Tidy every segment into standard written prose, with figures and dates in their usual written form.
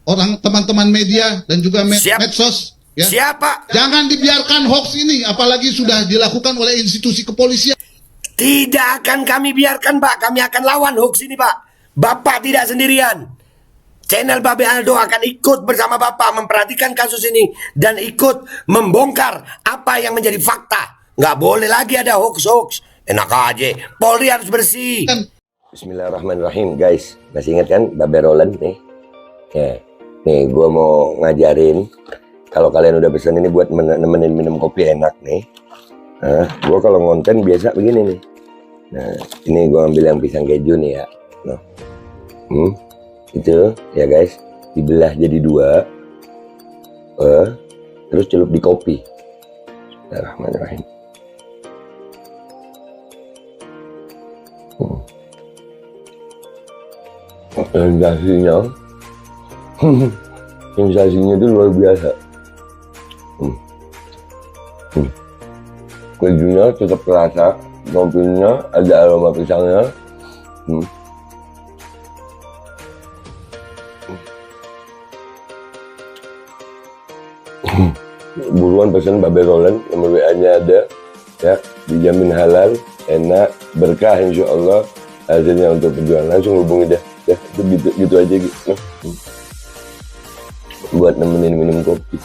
orang teman-teman media dan juga medsos. Ya. Siapa? Jangan dibiarkan hoax ini, apalagi sudah dilakukan oleh institusi kepolisian. Tidak akan kami biarkan, Pak. Kami akan lawan hoax ini, Pak. Bapak tidak sendirian. Channel Babe Aldo akan ikut bersama Bapak memperhatikan kasus ini dan ikut membongkar apa yang menjadi fakta. Nggak boleh lagi ada hoax-hoax. Enak aja. Polri harus bersih. Bismillahirrahmanirrahim, guys. Masih ingat kan Babe Roland nih? Ya. Nih, gue mau ngajarin. Kalau kalian udah pesan ini buat nemenin minum kopi enak nih. Nah, gue kalau ngonten biasa begini nih. Nah, ini gue ambil yang pisang keju nih ya. Nah, itu ya guys, dibelah jadi dua, terus celup di kopi. Bismillahirrahmanirrahim. Sensasinya itu luar biasa. Kejunya tetap terasa, kopinya ada aroma pisangnya. Buruan pesan Babe Roland, nomor WA-nya ada ya, dijamin halal, enak, berkah insya Allah hasilnya untuk perjuangan. Langsung hubungi dah ya, itu gitu aja gitu. Buat nemenin minum kopi.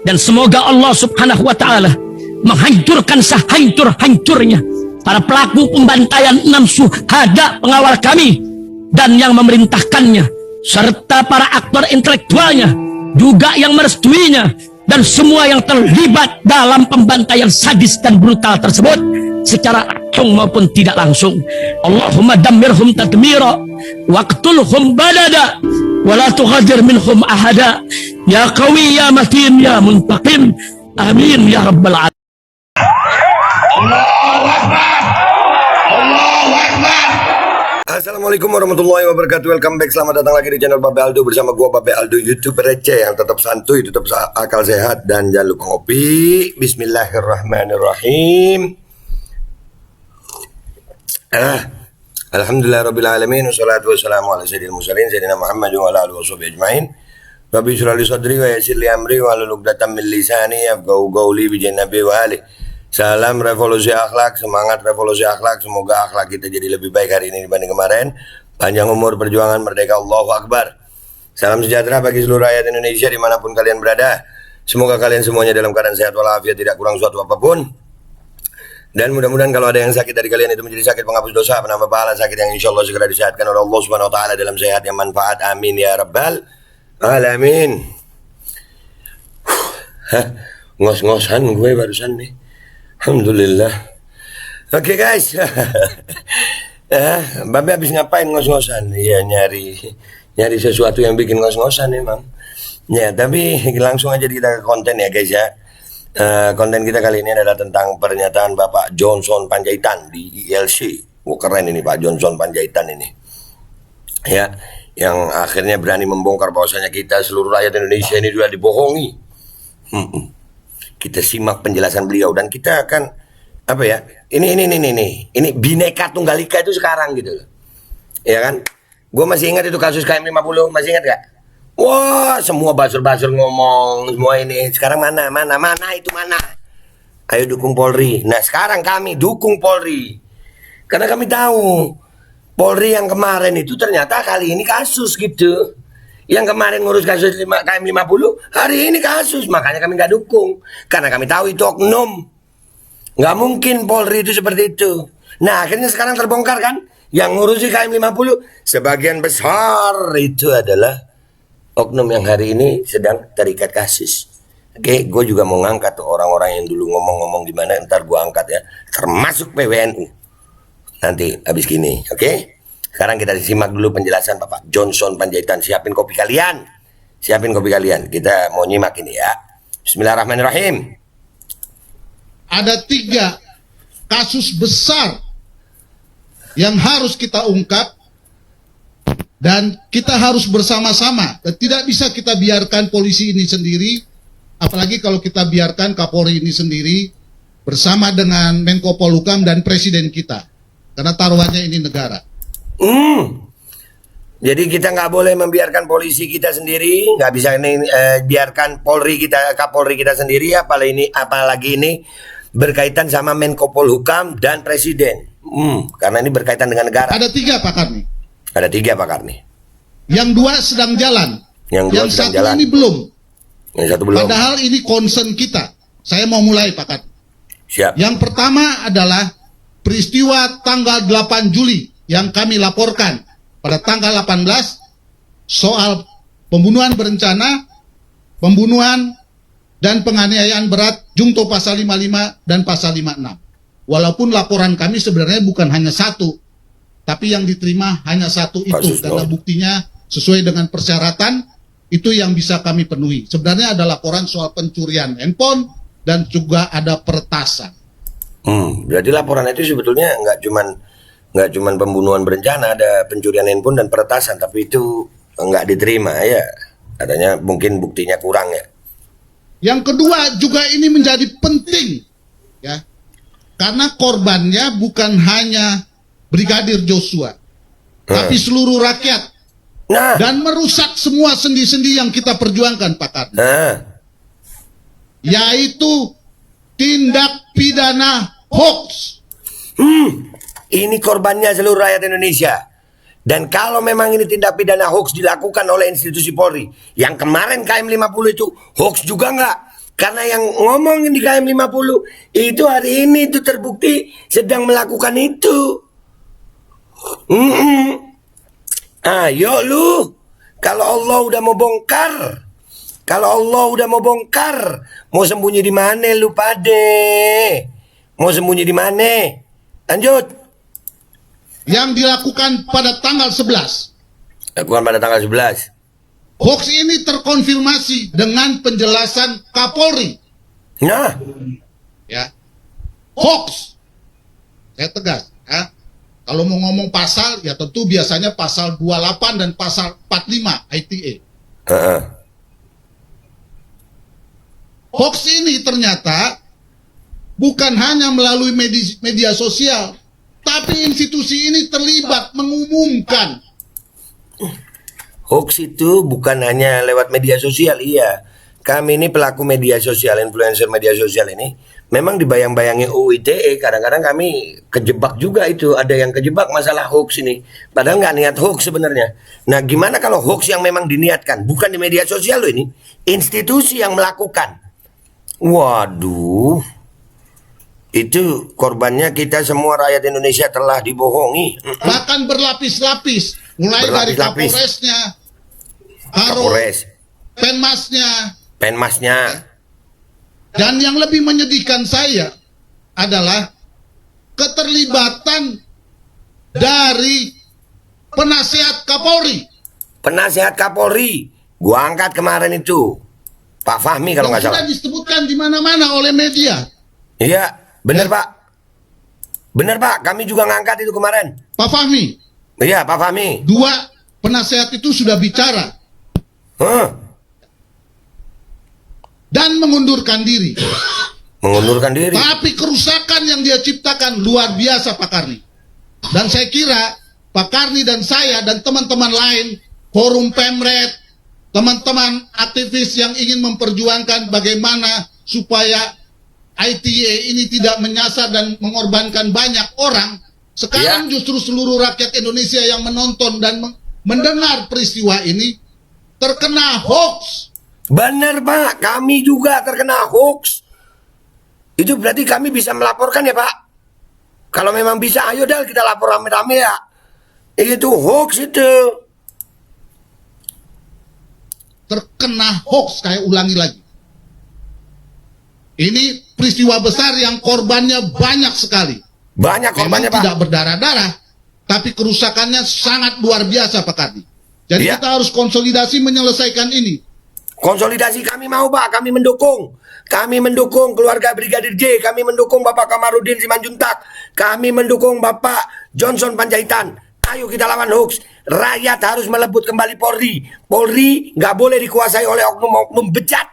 Dan semoga Allah subhanahu wa ta'ala menghancurkan sehancur-hancurnya para pelaku pembantaian 6 syuhada pengawal kami dan yang memerintahkannya, serta para aktor intelektualnya juga yang merestuinya, dan semua yang terlibat dalam pembantaian sadis dan brutal tersebut secara langsung maupun tidak langsung. Allahumma dammirhum tadmira waqtulhum badada wala tughadir minhum ahada ya qawi ya matin ya muntaqim, amin ya rabbal alamin. Allahu Akbar. Allahu Akbar. Assalamualaikum warahmatullahi wabarakatuh. Welcome back, selamat datang lagi di channel Babe Aldo bersama gua Babe Aldo, YouTuber receh yang tetap santuy, tetap akal sehat, dan jangan lupa ngopi. Bismillahirrahmanirrahim. Alhamdulillah rabbil alamin, wassalatu wassalamu ala sayyidil mursalin sayyidina Muhammad wa ala alihi washabihi ajmain. Rabbi shrah li sadri wa yassir li amri wa hlul 'uqdatam min lisani yafqahu qawli bi jannabi wa ali. Salam revolusi akhlak, semangat revolusi akhlak. Semoga akhlak kita jadi lebih baik hari ini dibanding kemarin. Panjang umur, perjuangan, merdeka, Allahu Akbar. Salam sejahtera bagi seluruh rakyat Indonesia dimanapun kalian berada. Semoga kalian semuanya dalam keadaan sehat walafiat, tidak kurang suatu apapun. Dan mudah-mudahan kalau ada yang sakit dari kalian itu menjadi sakit penghapus dosa, penambah pahala, sakit yang insya Allah segera disehatkan oleh Allah Subhanahu Wa Taala dalam sehat yang manfaat. Amin ya rabbal alamin. Ngos-ngosan gue barusan nih. Alhamdulillah. Oke guys. Babe habis ngapain ngos-ngosan? Iya, nyari sesuatu yang bikin ngos-ngosan emang. Ya, tapi langsung aja kita ke konten ya guys ya. Konten kita kali ini adalah tentang pernyataan Bapak Johnson Panjaitan di ILC. Keren ini Pak Johnson Panjaitan ini. Ya, yang akhirnya berani membongkar bahwasanya kita seluruh rakyat Indonesia ini sudah dibohongi. Kita simak penjelasan beliau dan kita akan apa ya? Ini Bhinneka Tunggal Ika itu sekarang gitu loh. Ya kan? Gue masih ingat itu kasus KM50, masih ingat gak? Wah, semua buzzer-buzzer ngomong semua ini. Sekarang mana itu mana? Ayo dukung Polri. Nah, sekarang kami dukung Polri. Karena kami tahu Polri yang kemarin itu ternyata kali ini kasus gitu. Yang kemarin ngurus kasus KM50, hari ini kasus. Makanya kami nggak dukung. Karena kami tahu itu oknum. Nggak mungkin Polri itu seperti itu. Nah, akhirnya sekarang terbongkar kan? Yang ngurusi KM50, sebagian besar itu adalah oknum yang hari ini sedang terikat kasus. Oke, gue juga mau ngangkat tuh orang-orang yang dulu ngomong-ngomong di mana, ntar gue angkat ya. Termasuk PWNU. Nanti habis gini, oke? Sekarang kita simak dulu penjelasan Bapak Johnson Panjaitan. Siapin kopi kalian. Kita mau nyimak ini ya. Bismillahirrahmanirrahim. ada 3 kasus besar yang harus kita ungkap dan kita harus bersama-sama. Dan tidak bisa kita biarkan polisi ini sendiri, apalagi kalau kita biarkan Kapolri ini sendiri bersama dengan Menko Polhukam dan Presiden kita, karena taruhannya ini negara. Jadi kita nggak boleh membiarkan polisi kita sendiri, nggak bisa biarkan Kapolri kita sendiri, apalagi ini berkaitan sama Menko Polhukam dan Presiden. Karena ini berkaitan dengan negara. Ada 3 Pak Karni. Ada 3 Pak Karni. Yang 2 sedang jalan. Yang 2 sedang satu jalan. ini belum. Yang 1 belum. Padahal ini concern kita. Saya mau mulai Pak Karni. Siap. Yang pertama adalah peristiwa tanggal 8 Juli yang kami laporkan pada tanggal 18 soal pembunuhan berencana, pembunuhan dan penganiayaan berat jungto pasal 55 dan pasal 56. Walaupun laporan kami sebenarnya bukan hanya 1, tapi yang diterima hanya 1 itu, karena buktinya sesuai dengan persyaratan itu yang bisa kami penuhi. Sebenarnya ada laporan soal pencurian handphone dan juga ada peretasan. Berarti laporan itu sebetulnya nggak cuman pembunuhan berencana, ada pencurian handphone dan peretasan, tapi itu nggak diterima ya. Katanya mungkin buktinya kurang ya. Yang kedua juga ini menjadi penting ya. Karena korbannya bukan hanya Brigadir Joshua, tapi seluruh rakyat. Nah, Dan merusak semua sendi-sendi yang kita perjuangkan, Pak Karni. Yaitu tindak pidana hoax. ini korbannya seluruh rakyat Indonesia. Dan kalau memang ini tindak pidana hoax dilakukan oleh institusi Polri, yang kemarin KM50 itu hoax juga nggak? Karena yang ngomongin di KM50 itu hari ini itu terbukti sedang melakukan itu. Ayo lu, kalau Allah udah mau bongkar, mau sembunyi di mana lu pade? Mau sembunyi di mana? Lanjut. Yang dilakukan pada tanggal 11. Lakukan pada tanggal 11. Hoax ini terkonfirmasi dengan penjelasan Kapolri. Nah, Ya, hoax. Saya tegas. Ya. Kalau mau ngomong pasal, ya tentu biasanya pasal 28 dan pasal 45 ITE. Hoax ini ternyata bukan hanya melalui media sosial, tapi institusi ini terlibat mengumumkan. hoax itu bukan hanya lewat media sosial, iya. Kami ini pelaku media sosial, influencer media sosial ini memang dibayang-bayangi UU ITE. Kadang-kadang kami kejebak juga itu, ada yang kejebak masalah hoax ini. Padahal nggak niat hoax sebenarnya. Nah, gimana kalau hoax yang memang diniatkan, bukan di media sosial loh ini, institusi yang melakukan. Waduh, itu korbannya kita semua rakyat Indonesia telah dibohongi. Bahkan berlapis-lapis, mulai dari Berlapis-lapis. Kapolresnya, Kapolres, Penmasnya. Dan yang lebih menyedihkan saya adalah keterlibatan dari penasihat Kapolri. Penasihat Kapolri, gua angkat kemarin itu, Pak Fahmi kalau nggak Yang salah. sudah disebutkan di mana-mana oleh media. Iya, benar Pak. Benar Pak, kami juga ngangkat itu kemarin. Pak Fahmi, Iya, Pak Fahmi. 2 penasihat itu sudah bicara dan mengundurkan diri. Mengundurkan diri. Tapi kerusakan yang dia ciptakan luar biasa Pak Karni. Dan saya kira Pak Karni dan saya dan teman-teman lain, Forum Pemret, teman-teman aktivis yang ingin memperjuangkan bagaimana supaya ITE ini tidak menyasar dan mengorbankan banyak orang. Sekarang justru seluruh rakyat Indonesia yang menonton dan mendengar peristiwa ini terkena hoax. Benar Pak, kami juga terkena hoax. Itu berarti kami bisa melaporkan ya Pak. Kalau memang bisa, ayo dah kita lapor rame-rame ya. Itu hoax itu. Terkena hoax, saya ulangi lagi. Ini peristiwa besar yang korbannya banyak sekali. Banyak korbannya Memang Pak. tidak berdarah-darah, tapi kerusakannya sangat luar biasa Pak Karni. Jadi Iya. kita harus konsolidasi menyelesaikan ini. Konsolidasi kami mau Pak, kami mendukung. Kami mendukung keluarga Brigadir J, kami mendukung Bapak Kamarudin Simanjuntak, kami mendukung Bapak Johnson Panjaitan. Ayo kita lawan hoax. Rakyat harus melebut kembali Polri. Polri nggak boleh dikuasai oleh oknum-oknum bejat.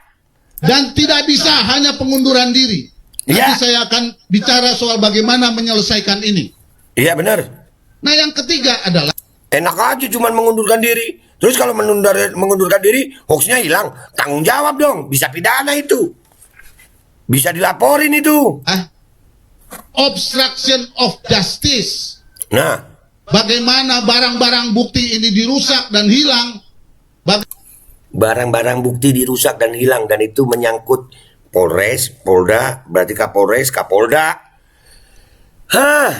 Dan tidak bisa hanya pengunduran diri. Nanti Ya. saya akan bicara soal bagaimana menyelesaikan ini. Iya benar. Nah, yang ketiga adalah Enak aja cuman mengundurkan diri. Terus kalau mengundurkan diri, hoaxnya hilang. Tanggung jawab dong, bisa pidana itu. Bisa dilaporin itu. obstruction of justice. Nah, Bagaimana barang-barang bukti ini dirusak dan hilang. barang-barang bukti dirusak dan hilang, dan itu menyangkut Polres, Polda, berarti Kapolres, Kapolda. Hah,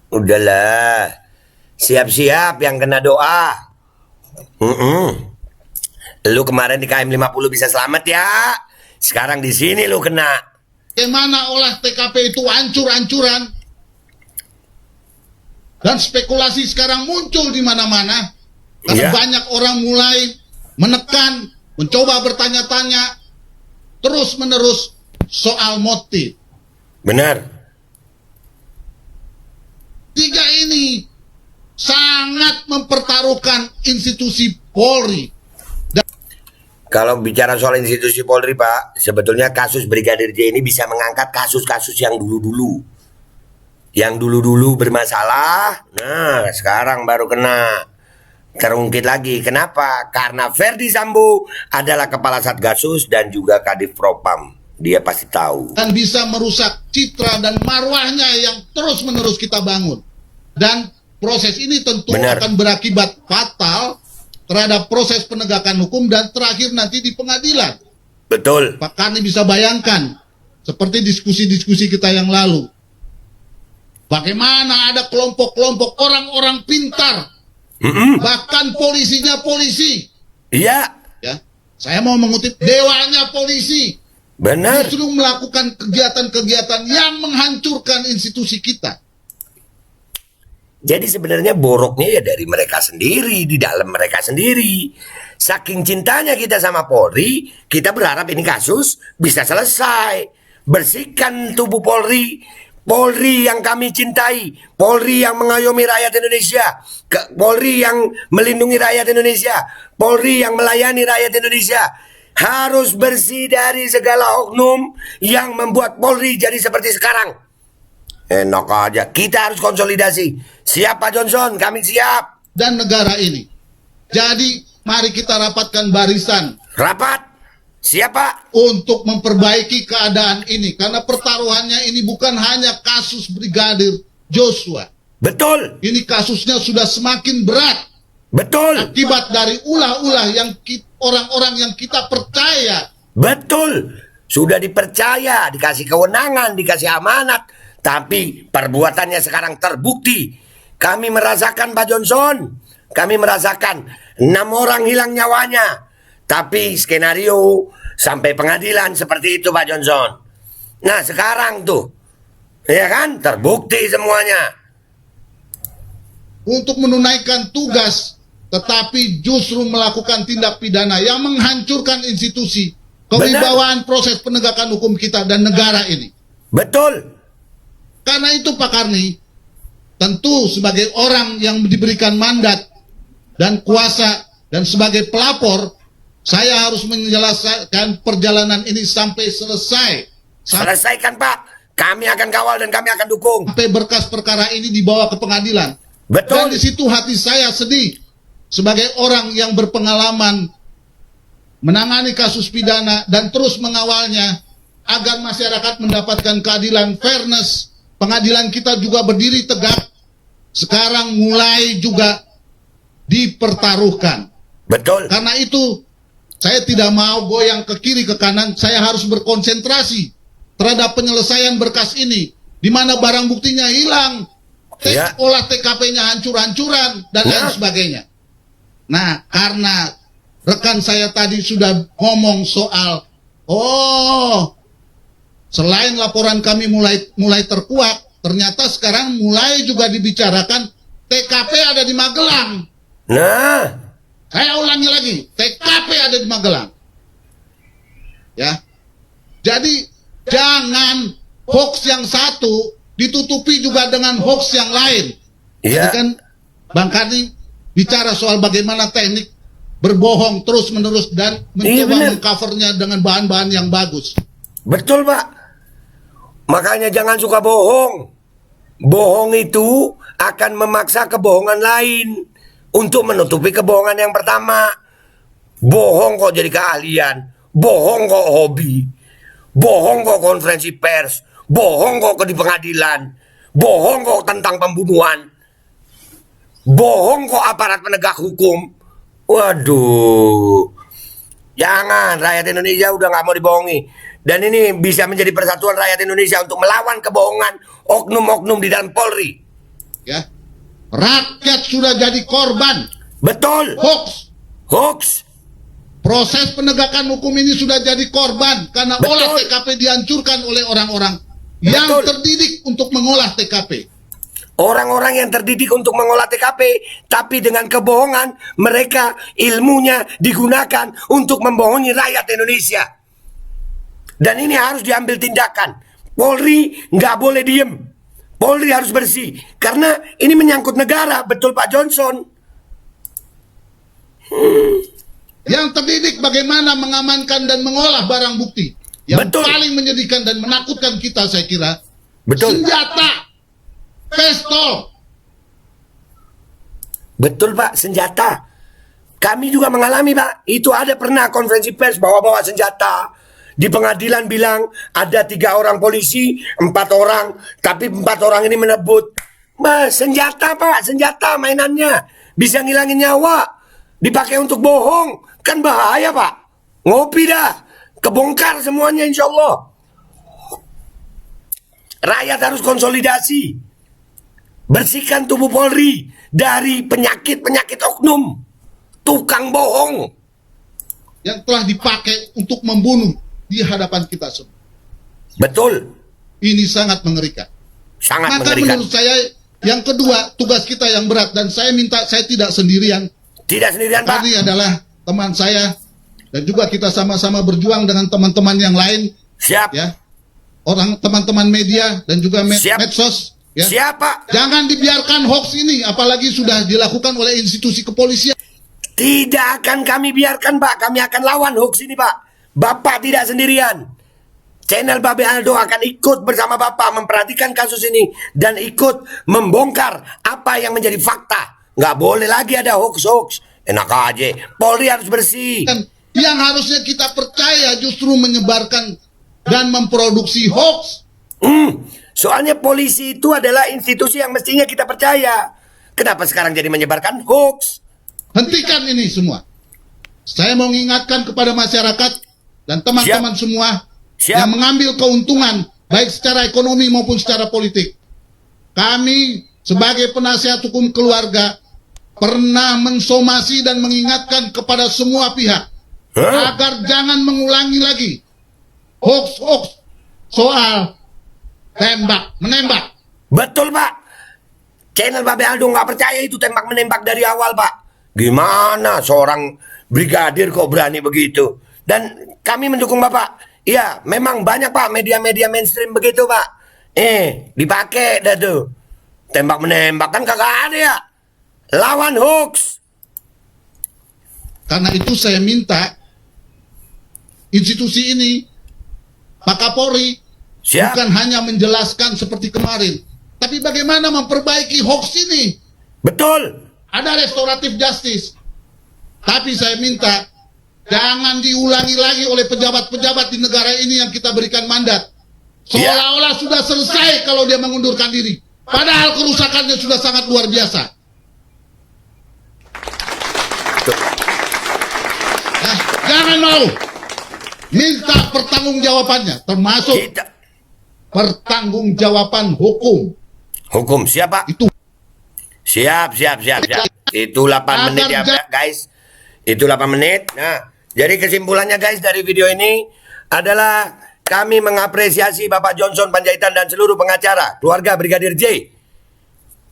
udahlah, siap-siap yang kena doa. Lu kemarin di KM 50 bisa selamat ya. Sekarang di sini lu kena. Bagaimana olah TKP itu hancur-hancuran. Dan spekulasi sekarang muncul di mana-mana. Karena Iya. banyak orang mulai menekan, mencoba bertanya-tanya, terus-menerus soal motif. Benar. Tiga ini sangat mempertaruhkan institusi Polri. Kalau bicara soal institusi Polri, Pak, sebetulnya kasus Brigadir J ini bisa mengangkat kasus-kasus yang dulu-dulu. Yang dulu-dulu bermasalah, nah sekarang baru kena terungkit lagi. Kenapa? Karena Verdi Sambo adalah kepala Satgasus dan juga Kadif Propam. Dia pasti tahu. Dan bisa merusak citra dan marwahnya yang terus-menerus kita bangun. Dan proses ini tentu Benar. akan berakibat fatal terhadap proses penegakan hukum dan terakhir nanti di pengadilan. Betul. Pak Karni bisa bayangkan seperti diskusi-diskusi kita yang lalu. Bagaimana ada kelompok-kelompok orang-orang pintar, bahkan polisinya polisi. Iya, Ya, saya mau mengutip dewanya polisi. benar. Justru melakukan kegiatan-kegiatan yang menghancurkan institusi kita. Jadi sebenarnya boroknya ya dari mereka sendiri, di dalam mereka sendiri. Saking cintanya kita sama Polri, kita berharap ini kasus bisa selesai. Bersihkan tubuh Polri. Polri yang kami cintai, Polri yang mengayomi rakyat Indonesia, Polri yang melindungi rakyat Indonesia, Polri yang melayani rakyat Indonesia. Harus bersih dari segala oknum yang membuat Polri jadi seperti sekarang. Enak aja, kita harus konsolidasi. Siap Pak Johnson, kami siap. Dan negara ini. Jadi mari kita rapatkan barisan Rapat. Siapa? untuk memperbaiki keadaan ini. Karena pertaruhannya ini bukan hanya kasus Brigadir Joshua. Betul, Ini kasusnya sudah semakin berat. betul, Akibat dari ulah-ulah yang orang-orang yang kita percaya. betul. Sudah dipercaya, dikasih kewenangan, dikasih amanat. Tapi perbuatannya sekarang terbukti. Kami merasakan Pak Johnson. Kami merasakan 6 orang hilang nyawanya. Tapi skenario sampai pengadilan seperti itu Pak Johnson. Nah sekarang tuh, ya kan, terbukti semuanya. Untuk menunaikan tugas, tetapi justru melakukan tindak pidana yang menghancurkan institusi, kewibawaan proses penegakan hukum kita dan negara ini. Betul. Karena itu Pak Karni, tentu sebagai orang yang diberikan mandat dan kuasa dan sebagai pelapor, saya harus menyelesaikan perjalanan ini sampai selesai. Selesaikan Pak. Kami akan kawal dan kami akan dukung. Sampai berkas perkara ini dibawa ke pengadilan. Dan Betul. di situ hati saya sedih sebagai orang yang berpengalaman menangani kasus pidana dan terus mengawalnya agar masyarakat mendapatkan keadilan, fairness. Pengadilan kita juga berdiri tegak. Sekarang mulai juga dipertaruhkan. Betul. Karena itu saya tidak mau goyang ke kiri ke kanan. Saya harus berkonsentrasi terhadap penyelesaian berkas ini, di mana barang buktinya hilang, Ya. olah TKP-nya hancur-hancuran dan lain Ya. sebagainya. Nah, karena rekan saya tadi sudah ngomong soal, selain laporan kami mulai terkuak, ternyata sekarang mulai juga dibicarakan TKP ada di Magelang. Nah, Saya ulangi lagi, TKP ada di Magelang. Ya. Jadi jangan hoax yang satu ditutupi juga dengan hoax yang lain. Iya. Tadi kan Bang Karni bicara soal bagaimana teknik berbohong terus-menerus dan Iya, mencoba benar. mengcovernya dengan bahan-bahan yang bagus. Betul, Pak. Makanya jangan suka bohong. Bohong itu akan memaksa kebohongan lain untuk menutupi kebohongan yang pertama. Bohong kok jadi keahlian. Bohong kok hobi. Bohong kok konferensi pers. Bohong kok di pengadilan. Bohong kok tentang pembunuhan. Bohong kok aparat penegak hukum. Waduh. Jangan, rakyat Indonesia udah nggak mau dibohongi. Dan ini bisa menjadi persatuan rakyat Indonesia untuk melawan kebohongan oknum-oknum di dalam Polri. Ya. Rakyat sudah jadi korban Betul. hoax. Hoax. Proses penegakan hukum ini sudah jadi korban karena Betul. olah TKP dihancurkan oleh orang-orang yang Betul. terdidik untuk mengolah TKP. Orang-orang yang terdidik untuk mengolah TKP, tapi dengan kebohongan, mereka ilmunya digunakan untuk membohongi rakyat Indonesia. Dan ini harus diambil tindakan. Polri nggak boleh diem. Polri harus bersih. Karena ini menyangkut negara, betul Pak Johnson. Yang terdidik bagaimana mengamankan dan mengolah barang bukti. Yang Betul. paling menyedihkan dan menakutkan kita saya kira, Betul. senjata, pistol. Betul Pak, senjata. Kami juga mengalami Pak. Itu ada pernah konferensi pers bawa-bawa senjata. Di pengadilan bilang ada 3 orang polisi, 4 orang. Tapi 4 orang ini menebut. Mas, senjata Pak, senjata mainannya. Bisa ngilangin nyawa. Dipakai untuk bohong. Kan bahaya Pak. Ngopi dah. Kebongkar semuanya insya Allah. Rakyat harus konsolidasi. Bersihkan tubuh Polri dari penyakit-penyakit oknum. Tukang bohong. Yang telah dipakai untuk membunuh di hadapan kita semua. Betul. Ini sangat mengerikan. Sangat Maka mengerikan. menurut saya yang kedua tugas kita yang berat dan saya minta saya tidak sendirian. Tidak sendirian Pak. Tadi adalah teman saya dan juga kita sama-sama berjuang dengan teman-teman yang lain Siap. ya. Orang teman-teman media dan juga Siap. medsos ya. Siap Pak. Jangan dibiarkan hoax ini apalagi sudah dilakukan oleh institusi kepolisian. Tidak akan kami biarkan Pak. Kami akan lawan hoax ini Pak. Bapak tidak sendirian. Channel Babe Aldo akan ikut bersama Bapak memperhatikan kasus ini dan ikut membongkar apa yang menjadi fakta. Nggak boleh lagi ada hoax-hoax. Enak aja. Polri harus bersih. Dan yang harusnya kita percaya justru menyebarkan dan memproduksi hoax. Soalnya polisi itu adalah institusi yang mestinya kita percaya. Kenapa sekarang jadi menyebarkan hoax? Hentikan ini semua. Saya mau mengingatkan kepada masyarakat dan teman-teman semua Siap. yang mengambil keuntungan baik secara ekonomi maupun secara politik. Kami sebagai penasihat hukum keluarga pernah mensomasi dan mengingatkan kepada semua pihak agar jangan mengulangi lagi hoax-hoax soal tembak menembak. Betul Pak. Channel Babe Aldo nggak percaya itu tembak menembak dari awal Pak. Gimana seorang brigadir kok berani begitu? Dan kami mendukung Bapak. Iya, memang banyak Pak media-media mainstream begitu Pak. Dipakai dah tuh. Tembak menembak kan kagak ada ya. Lawan hoax. Karena itu saya minta institusi ini, Pak Kapolri, Siap. bukan hanya menjelaskan seperti kemarin, tapi bagaimana memperbaiki hoax ini. Betul. Ada restoratif justice. Tapi saya minta jangan diulangi lagi oleh pejabat-pejabat di negara ini yang kita berikan mandat. Seolah-olah sudah selesai kalau dia mengundurkan diri. Padahal kerusakannya sudah sangat luar biasa. Nah, jangan mau minta pertanggungjawabannya, termasuk Kita pertanggungjawaban hukum. hukum siapa? Itu Siap. Itu 8 menit ya guys. Itu 8 menit. Nah, jadi kesimpulannya guys dari video ini adalah kami mengapresiasi Bapak Johnson Panjaitan dan seluruh pengacara keluarga Brigadir J.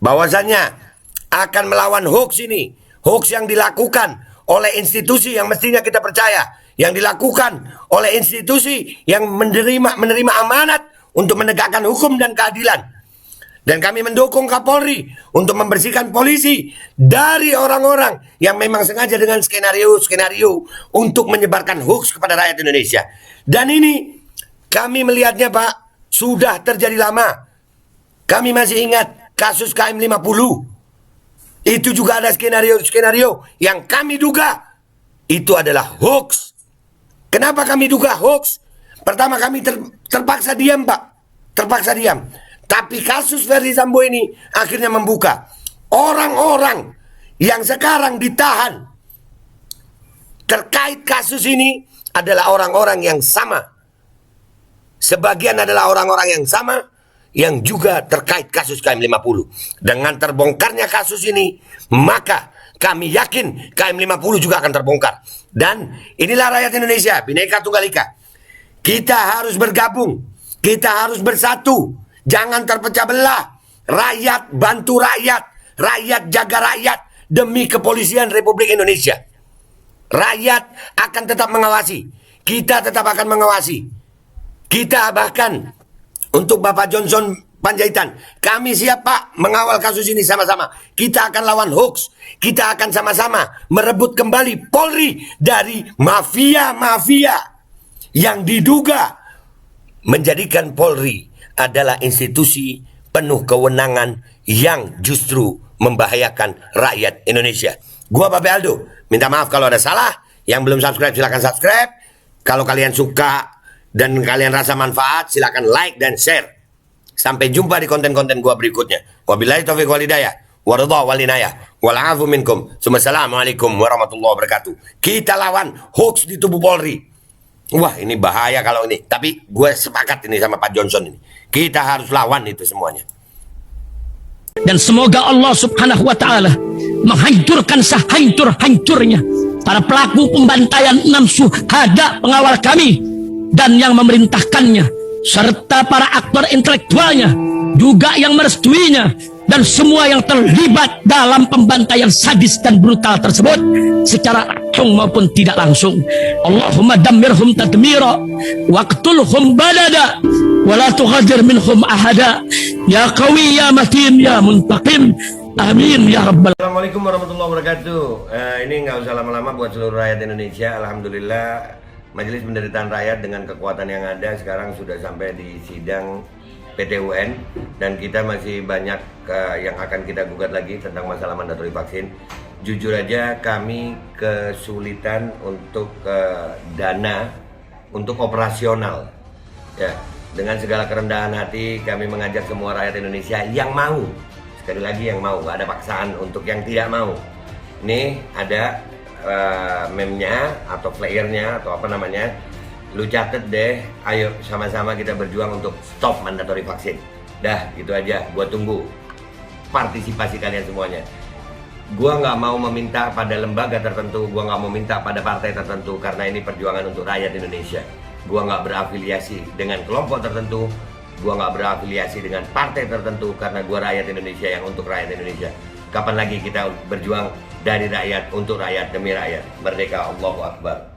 Bahwasannya akan melawan hoax ini. Hoax yang dilakukan oleh institusi yang mestinya kita percaya. yang dilakukan oleh institusi yang menerima amanat untuk menegakkan hukum dan keadilan. Dan kami mendukung Kapolri untuk membersihkan polisi dari orang-orang yang memang sengaja dengan skenario untuk menyebarkan hoax kepada rakyat Indonesia. Dan ini kami melihatnya, Pak, sudah terjadi lama. Kami masih ingat kasus KM 50. Itu juga ada skenario yang kami duga itu adalah hoax. Kenapa kami duga hoax? Pertama, kami terpaksa diam, Pak. Terpaksa diam. Tapi kasus Verdi Sambo ini akhirnya membuka orang-orang yang sekarang ditahan terkait kasus ini adalah orang-orang yang sama. Sebagian adalah orang-orang yang sama yang juga terkait kasus KM 50. Dengan terbongkarnya kasus ini, maka kami yakin KM 50 juga akan terbongkar. Dan inilah rakyat Indonesia, Bhinneka Tunggal Ika. Kita harus bergabung, kita harus bersatu. Jangan terpecah belah. Rakyat bantu rakyat. Rakyat jaga rakyat demi kepolisian Republik Indonesia. Rakyat akan tetap mengawasi. Kita tetap akan mengawasi. Kita bahkan untuk Bapak Johnson Panjaitan, kami siap, Pak, mengawal kasus ini sama-sama. Kita akan lawan hoax. Kita akan sama-sama merebut kembali Polri dari mafia-mafia yang diduga menjadikan Polri adalah institusi penuh kewenangan yang justru membahayakan rakyat Indonesia. Gua Babe Aldo, minta maaf kalau ada salah. Yang belum subscribe silahkan subscribe. Kalau kalian suka dan kalian rasa manfaat, silahkan like dan share. Sampai jumpa di konten-konten gua berikutnya. Wabillahi taufiq wal hidayah, waridha wal inayah, wal afu minkum. Assalamualaikum warahmatullahi wabarakatuh. Kita lawan hoax di tubuh Polri. Wah, ini bahaya kalau ini. Tapi gue sepakat ini sama Pak Johnson ini. Kita harus lawan itu semuanya. Dan semoga Allah Subhanahu wa ta'ala menghancurkan sehancur-hancurnya para pelaku pembantaian 6 syuhada pengawal kami dan yang memerintahkannya, serta para aktor intelektualnya juga yang merestuinya, dan semua yang terlibat dalam pembantaian sadis dan brutal tersebut secara langsung maupun tidak langsung. Allahumma dammirhum tadmira waqtulhum balada wala tughadir minhum ahada ya qawi ya matin ya muntaqim, amin ya rabbal. Assalamualaikum warahmatullahi wabarakatuh. Ini nggak usah lama-lama buat seluruh rakyat Indonesia. Alhamdulillah Majelis Penderitaan Rakyat dengan kekuatan yang ada sekarang sudah sampai di sidang PT UN, dan kita masih banyak yang akan kita gugat lagi tentang masalah mandatori vaksin. Jujur aja kami kesulitan untuk dana untuk operasional. Ya, dengan segala kerendahan hati kami mengajak semua rakyat Indonesia yang mau, sekali lagi yang mau, gak ada paksaan untuk yang tidak mau. Nih ada meme-nya atau flyernya atau apa namanya. Lu catet deh, ayo sama-sama kita berjuang untuk stop mandatori vaksin. Dah, gitu aja, gua tunggu partisipasi kalian semuanya. Gua nggak mau meminta pada lembaga tertentu, gua nggak mau minta pada partai tertentu, karena ini perjuangan untuk rakyat Indonesia. Gua nggak berafiliasi dengan kelompok tertentu, gua nggak berafiliasi dengan partai tertentu, karena gua rakyat Indonesia yang untuk rakyat Indonesia. Kapan lagi kita berjuang dari rakyat untuk rakyat demi rakyat? Merdeka, Allahu Akbar.